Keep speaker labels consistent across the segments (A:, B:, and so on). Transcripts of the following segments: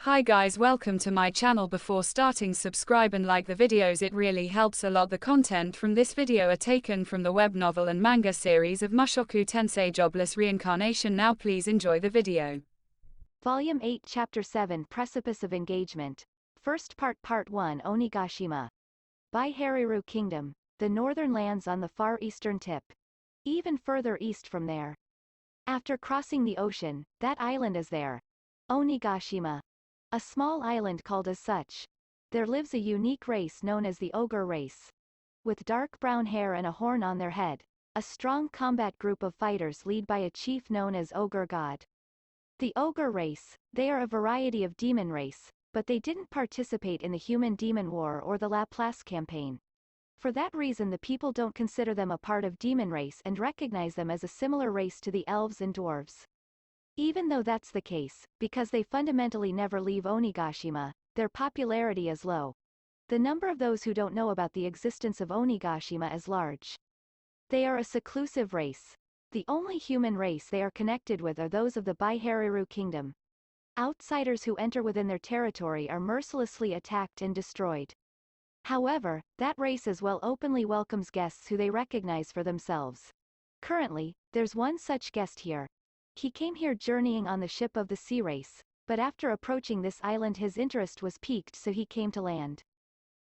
A: Hi guys, welcome to my channel. Before starting, subscribe and like the videos, it really helps a lot. The content from this video are taken from the web novel and manga series of Mushoku Tensei Jobless Reincarnation. Now please enjoy the video.
B: Volume 8 Chapter 7 Precipice of Engagement. First Part Part 1 Onigashima. Baihereru Kingdom, the northern lands on the far eastern tip. Even further east from there. After crossing the ocean, that island is there. Onigashima. A small island called as such. There lives a unique race known as the ogre race. With dark brown hair and a horn on their head, a strong combat group of fighters led by a chief known as Ogre God. The ogre race, they are a variety of demon race, but they didn't participate in the Human Demon War or the Laplace campaign. For that reason the people don't consider them a part of demon race and recognize them as a similar race to the elves and dwarves. Even though that's the case, because they fundamentally never leave Onigashima, their popularity is low. The number of those who don't know about the existence of Onigashima is large. They are a seclusive race. The only human race they are connected with are those of the Baihereru Kingdom. Outsiders who enter within their territory are mercilessly attacked and destroyed. However, that race as well openly welcomes guests who they recognize for themselves. Currently, there's one such guest here. He came here journeying on the ship of the sea race, but after approaching this island his interest was piqued, so he came to land.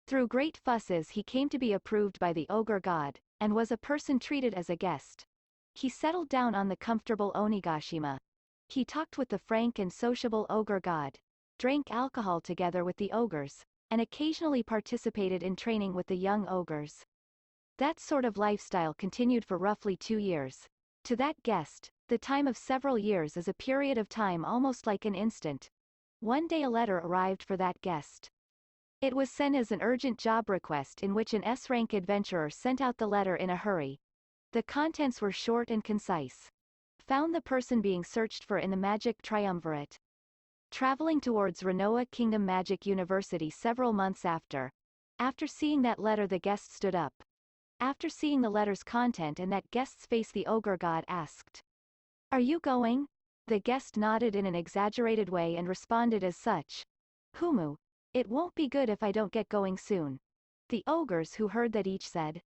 B: Through great fusses he came to be approved by the ogre god, and was a person treated as a guest. He settled down on the comfortable Onigashima. He talked with the frank and sociable ogre god, drank alcohol together with the ogres, and occasionally participated in training with the young ogres. That sort of lifestyle continued for roughly 2 years. To that guest, the time of several years is a period of time almost like an instant. One day a letter arrived for that guest. It was sent as an urgent job request in which an S-rank adventurer sent out the letter in a hurry. The contents were short and concise. Found the person being searched for in the Magic Triumvirate. Traveling towards Renoa Kingdom Magic University several months after. After seeing that letter the guest stood up. After seeing the letter's content and that guest's face the ogre god asked, "Are you going?" The guest nodded in an exaggerated way and responded as such. "Humu. It won't be good if I don't get going soon." The ogres who heard that each said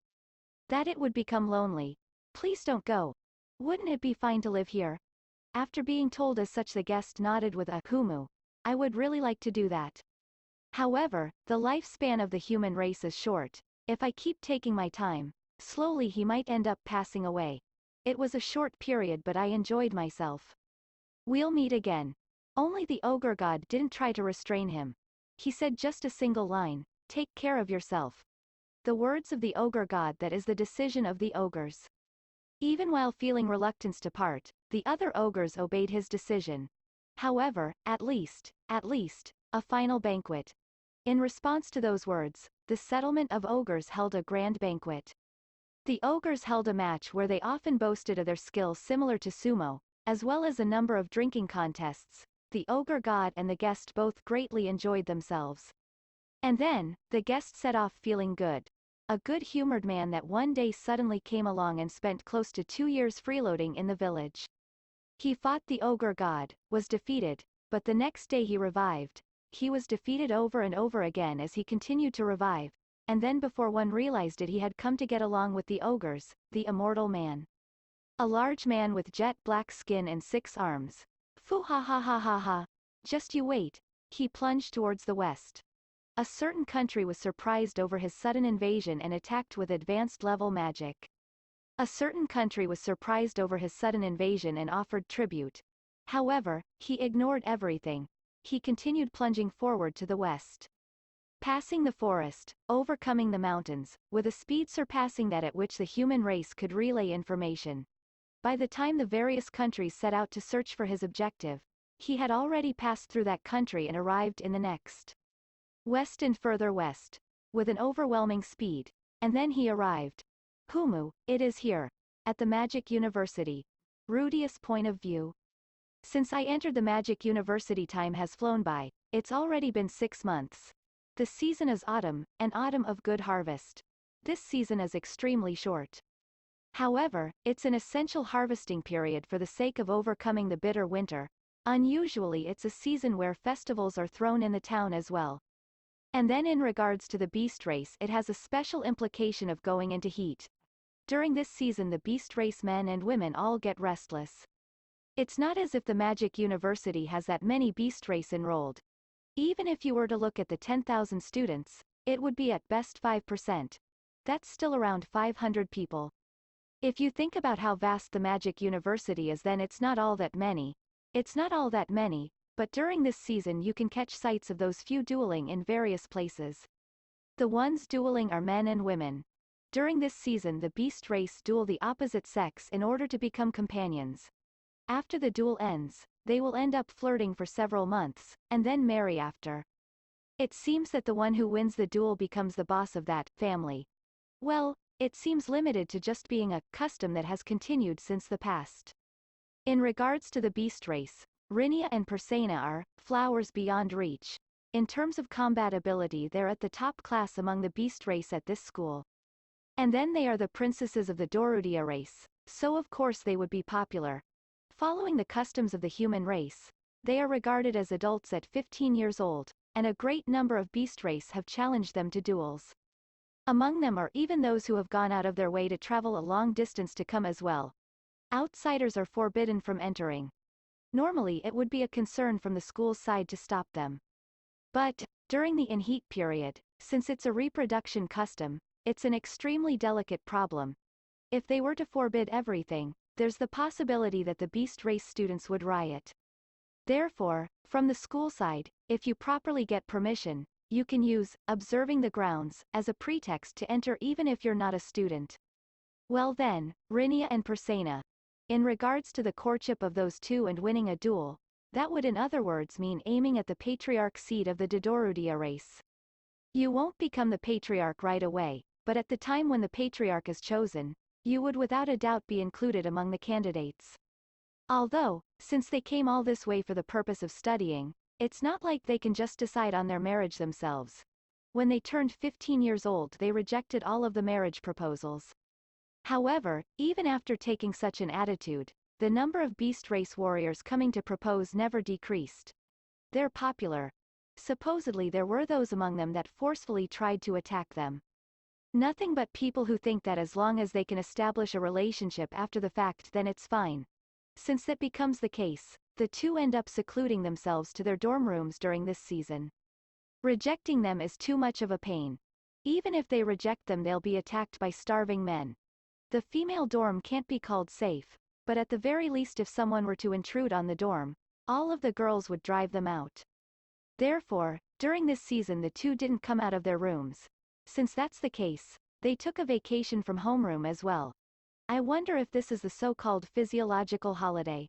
B: that it would become lonely. "Please don't go. Wouldn't it be fine to live here?" After being told as such the guest nodded with a "Humu. I would really like to do that. However, the lifespan of the human race is short. If I keep taking my time, slowly he might end up passing away. It was a short period but I enjoyed myself. We'll meet again." Only the ogre god didn't try to restrain him. He said just a single line, "Take care of yourself." The words of the ogre god, that is the decision of the ogres. Even while feeling reluctance to part, the other ogres obeyed his decision. However, at least, a final banquet. In response to those words, the settlement of ogres held a grand banquet. The ogres held a match where they often boasted of their skill similar to sumo, as well as a number of drinking contests. The ogre god and the guest both greatly enjoyed themselves. And then, the guest set off feeling good. A good-humored man that one day suddenly came along and spent close to 2 years freeloading in the village. He fought the ogre god, was defeated, but the next day he revived. He was defeated over and over again as he continued to revive, and then before one realized it he had come to get along with the ogres, the immortal man. A large man with jet black skin and 6 arms. Foo ha ha ha ha ha. Just you wait. He plunged towards the west. A certain country was surprised over his sudden invasion and attacked with advanced level magic. A certain country was surprised over his sudden invasion and offered tribute. However, he ignored everything. He continued plunging forward to the west. Passing the forest, overcoming the mountains, with a speed surpassing that at which the human race could relay information. By the time the various countries set out to search for his objective, he had already passed through that country and arrived in the next. West and further west. With an overwhelming speed. And then he arrived. Humu, it is here. At the Magic University. Rudeus point of view. Since I entered the Magic University time has flown by. It's already been 6 months. The season is autumn, an autumn of good harvest. This season is extremely short. However, it's an essential harvesting period for the sake of overcoming the bitter winter. Unusually it's a season where festivals are thrown in the town as well. And then in regards to the beast race, it has a special implication of going into heat. During this season the beast race men and women all get restless. It's not as if the Magic University has that many beast race enrolled. Even if you were to look at the 10,000 students, it would be at best 5%. That's still around 500 people. If you think about how vast the Magic University is, then it's not all that many. It's not all that many, but during this season you can catch sights of those few dueling in various places. The ones dueling are men and women. During this season the beast race duel the opposite sex in order to become companions. After the duel ends, they will end up flirting for several months, and then marry after. It seems that the one who wins the duel becomes the boss of that family. Well, it seems limited to just being a custom that has continued since the past. In regards to the beast race, Rinia and Pursena are flowers beyond reach. In terms of combat ability they're at the top class among the beast race at this school. And then they are the princesses of the Dorudia race, so of course they would be popular. Following the customs of the human race, they are regarded as adults at 15 years old, and a great number of beast race have challenged them to duels. Among them are even those who have gone out of their way to travel a long distance to come as well. Outsiders are forbidden from entering. Normally it would be a concern from the school's side to stop them. But, during the in-heat period, since it's a reproduction custom, it's an extremely delicate problem. If they were to forbid everything, there's the possibility that the beast race students would riot. Therefore, from the school side, if you properly get permission, you can use observing the grounds as a pretext to enter even if you're not a student. Well then, Rinia and Pursena. In regards to the courtship of those two and winning a duel, that would in other words mean aiming at the patriarch seed of the Dorudia race. You won't become the patriarch right away, but at the time when the patriarch is chosen, you would without a doubt be included among the candidates. Although, since they came all this way for the purpose of studying, it's not like they can just decide on their marriage themselves. When they turned 15 years old they rejected all of the marriage proposals. However, even after taking such an attitude, the number of beast race warriors coming to propose never decreased. They're popular. Supposedly there were those among them that forcefully tried to attack them. Nothing but people who think that as long as they can establish a relationship after the fact then it's fine. Since that becomes the case, the two end up secluding themselves to their dorm rooms during this season. Rejecting them is too much of a pain. Even if they reject them they'll be attacked by starving men. The female dorm can't be called safe, but at the very least if someone were to intrude on the dorm, all of the girls would drive them out. Therefore, during this season the two didn't come out of their rooms. Since that's the case, they took a vacation from homeroom as well. I wonder if this is the so-called physiological holiday.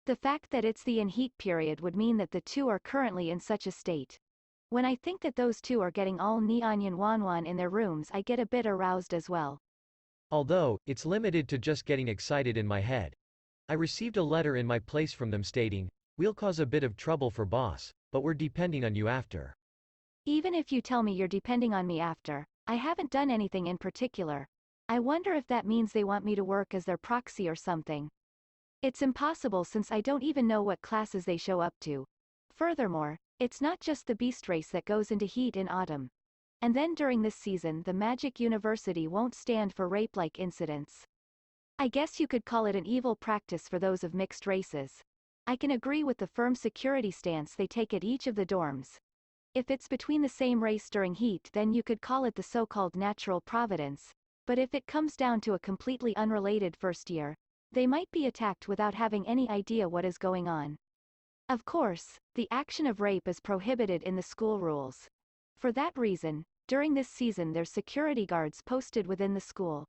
B: The fact that it's the in-heat period would mean that the two are currently in such a state. When I think that those two are getting all Nyanyan Wanwan in their rooms I get a bit aroused as well.
C: Although, it's limited to just getting excited in my head. I received a letter in my place from them stating, "We'll cause a bit of trouble for boss, but we're depending on you after."
B: Even if you tell me you're depending on me after, I haven't done anything in particular. I wonder if that means they want me to work as their proxy or something. It's impossible since I don't even know what classes they show up to. Furthermore, it's not just the beast race that goes into heat in autumn. And then during this season the Magic University won't stand for rape-like incidents. I guess you could call it an evil practice for those of mixed races. I can agree with the firm security stance they take at each of the dorms. If it's between the same race during heat then you could call it the so-called natural providence, but if it comes down to a completely unrelated first year, they might be attacked without having any idea what is going on. Of course, the action of rape is prohibited in the school rules. For that reason, during this season there's security guards posted within the school.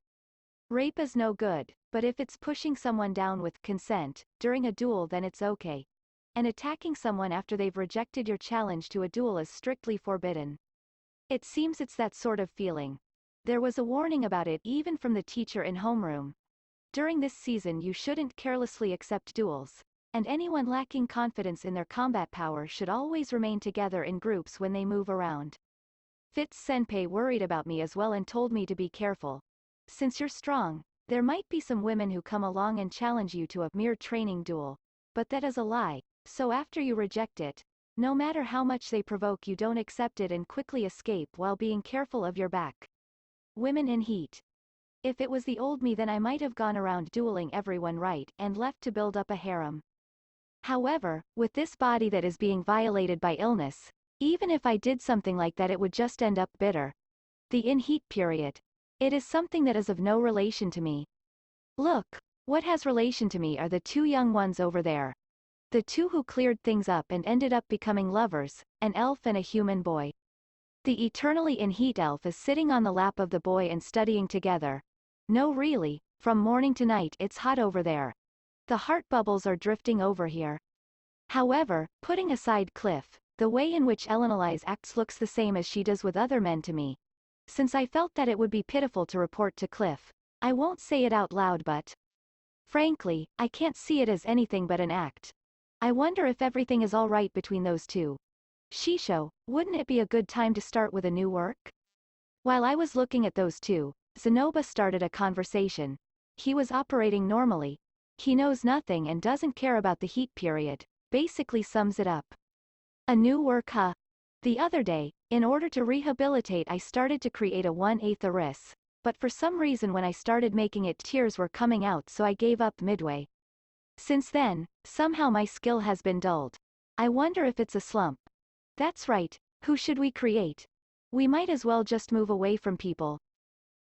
B: Rape is no good, but if it's pushing someone down with consent during a duel then it's okay. And attacking someone after they've rejected your challenge to a duel is strictly forbidden. It seems it's that sort of feeling. There was a warning about it even from the teacher in homeroom. During this season you shouldn't carelessly accept duels, and anyone lacking confidence in their combat power should always remain together in groups when they move around. Fitts senpai worried about me as well and told me to be careful. Since you're strong, there might be some women who come along and challenge you to a mere training duel. But that is a lie. So after you reject it, no matter how much they provoke, you don't accept it and quickly escape while being careful of your back. Women in heat. If it was the old me, then I might have gone around dueling everyone right and left to build up a harem. However, with this body that is being violated by illness, even if I did something like that, it would just end up bitter. The in heat period. It is something that is of no relation to me. Look, what has relation to me are the two young ones over there. The two who cleared things up and ended up becoming lovers, an elf and a human boy. The eternally in heat elf is sitting on the lap of the boy and studying together. No, really, from morning to night it's hot over there. The heart bubbles are drifting over here. However, putting aside Cliff, the way in which Elinalise acts looks the same as she does with other men to me. Since I felt that it would be pitiful to report to Cliff, I won't say it out loud, but frankly, I can't see it as anything but an act. I wonder if everything is all right between those two. Shisho, wouldn't it be a good time to start with a new work? While I was looking at those two, Zanoba started a conversation. He was operating normally. He knows nothing and doesn't care about the heat period, basically sums it up. A new work, huh? The other day, in order to rehabilitate, I started to create a 1/8 Eris, but for some reason when I started making it, tears were coming out, so I gave up midway. Since then, somehow my skill has been dulled. I wonder if it's a slump. That's right, who should we create? We might as well just move away from people.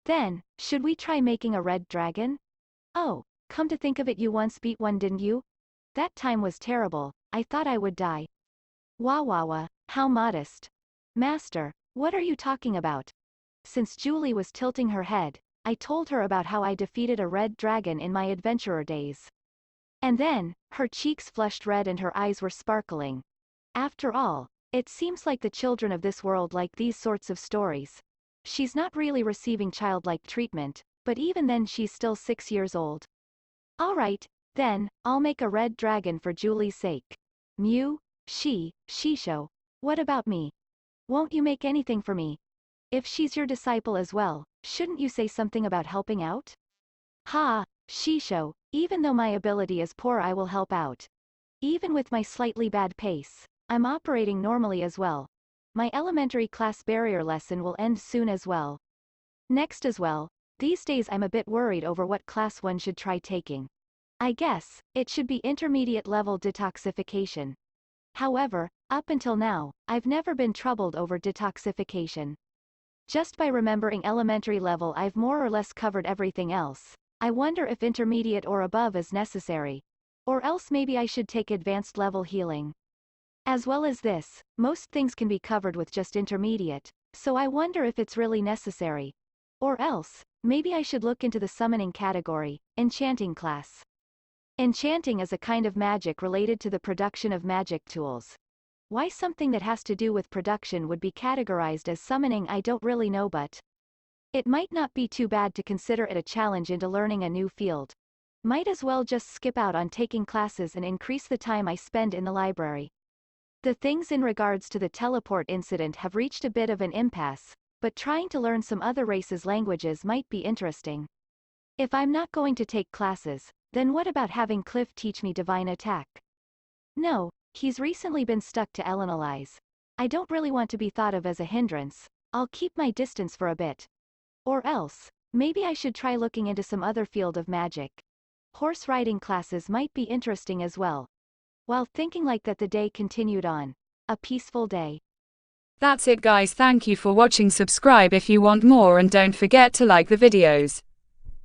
B: Then, should we try making a red dragon? Oh, come to think of it, you once beat one, didn't you? That time was terrible, I thought I would die. Wah, how modest. Master, what are you talking about? Since Julie was tilting her head, I told her about how I defeated a red dragon in my adventurer days. And then, her cheeks flushed red and her eyes were sparkling. After all, it seems like the children of this world like these sorts of stories. She's not really receiving childlike treatment, but even then she's still 6 years old. Alright, then, I'll make a red dragon for Julie's sake. Mew, Shisho. What about me? Won't you make anything for me? If she's your disciple as well, shouldn't you say something about helping out? Ha, Shisho, even though my ability is poor, I will help out. Even with my slightly bad pace, I'm operating normally as well. My elementary class barrier lesson will end soon as well. Next as well, these days I'm a bit worried over what class one should try taking. I guess, it should be intermediate level detoxification. However, up until now, I've never been troubled over detoxification. Just by remembering elementary level, I've more or less covered everything else. I wonder if intermediate or above is necessary. Or else maybe I should take advanced level healing. As well as this, most things can be covered with just intermediate, so I wonder if it's really necessary. Or else, maybe I should look into the summoning category, enchanting class. Enchanting is a kind of magic related to the production of magic tools. Why something that has to do with production would be categorized as summoning, I don't really know, but it might not be too bad to consider it a challenge into learning a new field. Might as well just skip out on taking classes and increase the time I spend in the library. The things in regards to the teleport incident have reached a bit of an impasse, but trying to learn some other races' languages might be interesting. If I'm not going to take classes, then what about having Cliff teach me divine attack? No, he's recently been stuck to Elinalise. I don't really want to be thought of as a hindrance. I'll keep my distance for a bit. Or else, maybe I should try looking into some other field of magic. Horse riding classes might be interesting as well. While thinking like that, the day continued on. A peaceful day.
A: That's it, guys. Thank you for watching. Subscribe if you want more and don't forget to like the videos.